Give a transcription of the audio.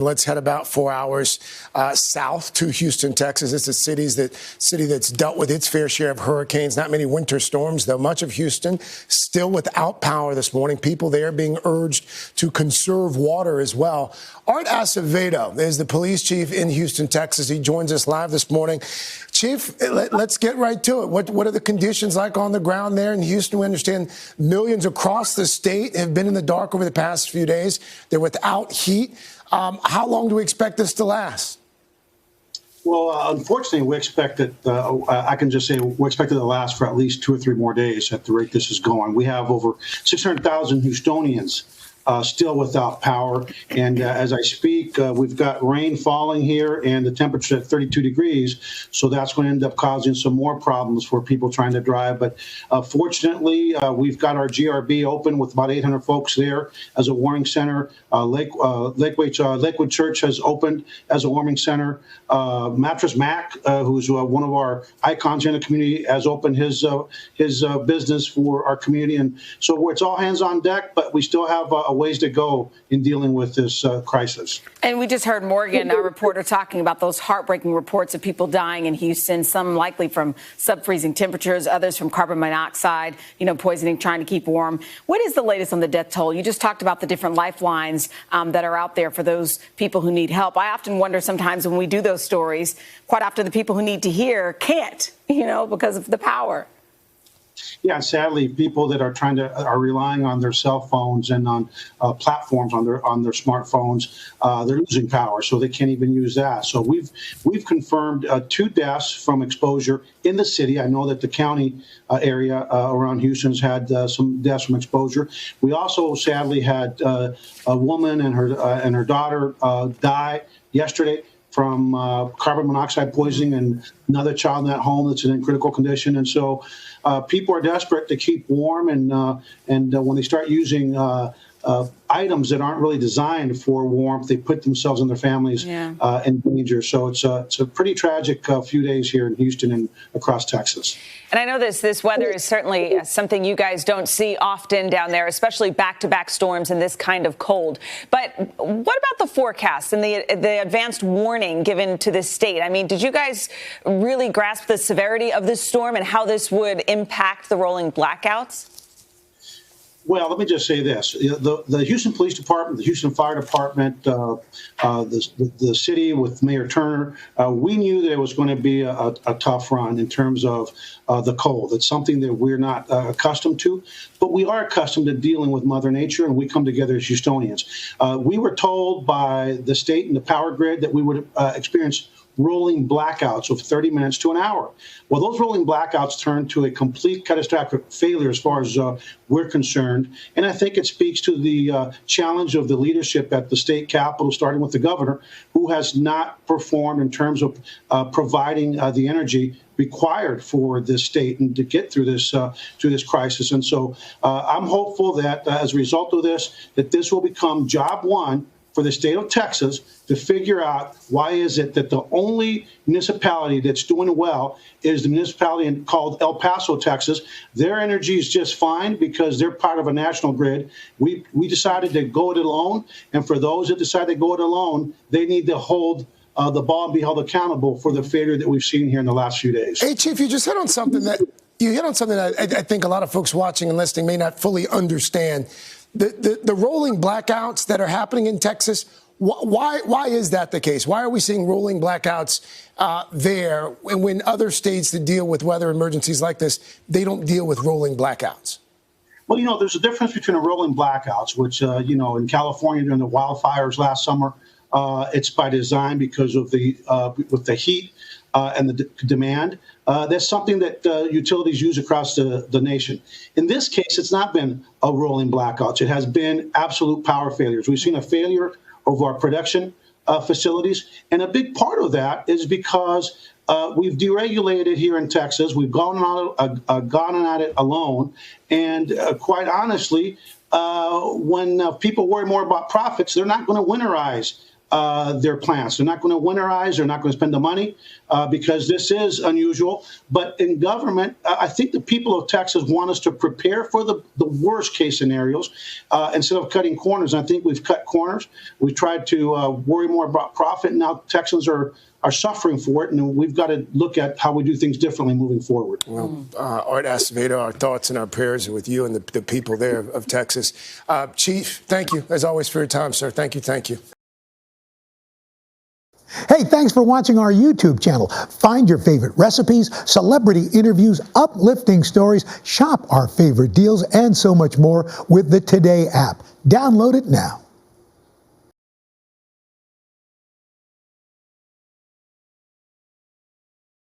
Let's head about 4 hours south to Houston, Texas. It's a city that's dealt with its fair share of hurricanes, not many winter storms, though much of Houston still without power this morning. People there being urged to conserve water as well. Art Acevedo is the police chief in Houston, Texas. He joins us live this morning. Chief, let's get right to it. What are the conditions like on the ground there in Houston? We understand millions across the state have been in the dark over the past few days. They're without heat. How long do we expect this to last? Well, unfortunately, we expect it. I can just say we expect it to last for at least 2 or 3 more days at the rate this is going. We have over 600,000 Houstonians still without power. And as I speak, we've got rain falling here and the temperature at 32 degrees. So that's going to end up causing some more problems for people trying to drive. But fortunately, we've got our GRB open with about 800 folks there as a warming center. Lakewood Church has opened as a warming center. Mattress Mac, who's one of our icons in the community, has opened his business for our community. And so it's all hands on deck, but we still have a ways to go in dealing with this crisis. And we just heard Morgan, our reporter, talking about those heartbreaking reports of people dying in Houston, some likely from sub-freezing temperatures, others from carbon monoxide, poisoning, trying to keep warm. What is the latest on the death toll? You just talked about the different lifelines that are out there for those people who need help. I often wonder sometimes when we do those stories, quite often the people who need to hear can't, because of the power. Yeah, sadly, people that are relying on their cell phones and on platforms on their smartphones, they're losing power, so they can't even use that. So we've confirmed 2 deaths from exposure in the city. I know that the county area around Houston's had some deaths from exposure. We also sadly had a woman and her daughter die yesterday from carbon monoxide poisoning, and another child in that home that's in critical condition. And so people are desperate to keep warm, and when they start using items that aren't really designed for warmth, they put themselves and their families in danger. So it's a pretty tragic few days here in Houston and across Texas. And I know this weather is certainly something you guys don't see often down there, especially back-to-back storms and this kind of cold. But what about the forecast and the advanced warning given to the state? I mean, did you guys really grasp the severity of this storm and how this would impact the rolling blackouts? Well, let me just say this. The Houston Police Department, the Houston Fire Department, the city with Mayor Turner, we knew that it was going to be a tough run in terms of the cold. It's something that we're not accustomed to, but we are accustomed to dealing with Mother Nature, and we come together as Houstonians. We were told by the state and the power grid that we would experience rolling blackouts of 30 minutes to an hour. Well, those rolling blackouts turned to a complete catastrophic failure as far as we're concerned. And I think it speaks to the challenge of the leadership at the state capitol, starting with the governor, who has not performed in terms of providing the energy required for this state and to get through this crisis. And so I'm hopeful that as a result of this, that this will become job one for the state of Texas to figure out why is it that the only municipality that's doing well is the municipality called El Paso, Texas. Their energy is just fine because they're part of a national grid. We decided to go it alone, and for those that decide to go it alone, they need to hold the ball and be held accountable for the failure that we've seen here in the last few days. Hey, Chief, you just hit on something that I think a lot of folks watching and listening may not fully understand. The rolling blackouts that are happening in Texas, why is that the case? Why are we seeing rolling blackouts there when other states that deal with weather emergencies like this, they don't deal with rolling blackouts? Well, there's a difference between a rolling blackouts, which, in California during the wildfires last summer, it's by design because of with the heat and the demand. That's something that utilities use across the nation. In this case, it's not been a rolling blackouts. It has been absolute power failures. We've seen a failure of our production facilities. And a big part of that is because we've deregulated here in Texas. We've gone at it alone. And quite honestly, when people worry more about profits, they're not going to winterize their plants. They're not going to winterize. They're not going to spend the money because this is unusual. But in government, I think the people of Texas want us to prepare for the worst case scenarios instead of cutting corners. I think we've cut corners. We've tried to worry more about profit. Now Texans are suffering for it, and we've got to look at how we do things differently moving forward. Well, Art Acevedo, our thoughts and our prayers are with you and the people there of Texas. Chief, thank you, as always, for your time, sir. Thank you, thank you. Hey, thanks for watching our YouTube channel. Find your favorite recipes, celebrity interviews, uplifting stories, shop our favorite deals, and so much more with the Today app. Download it now.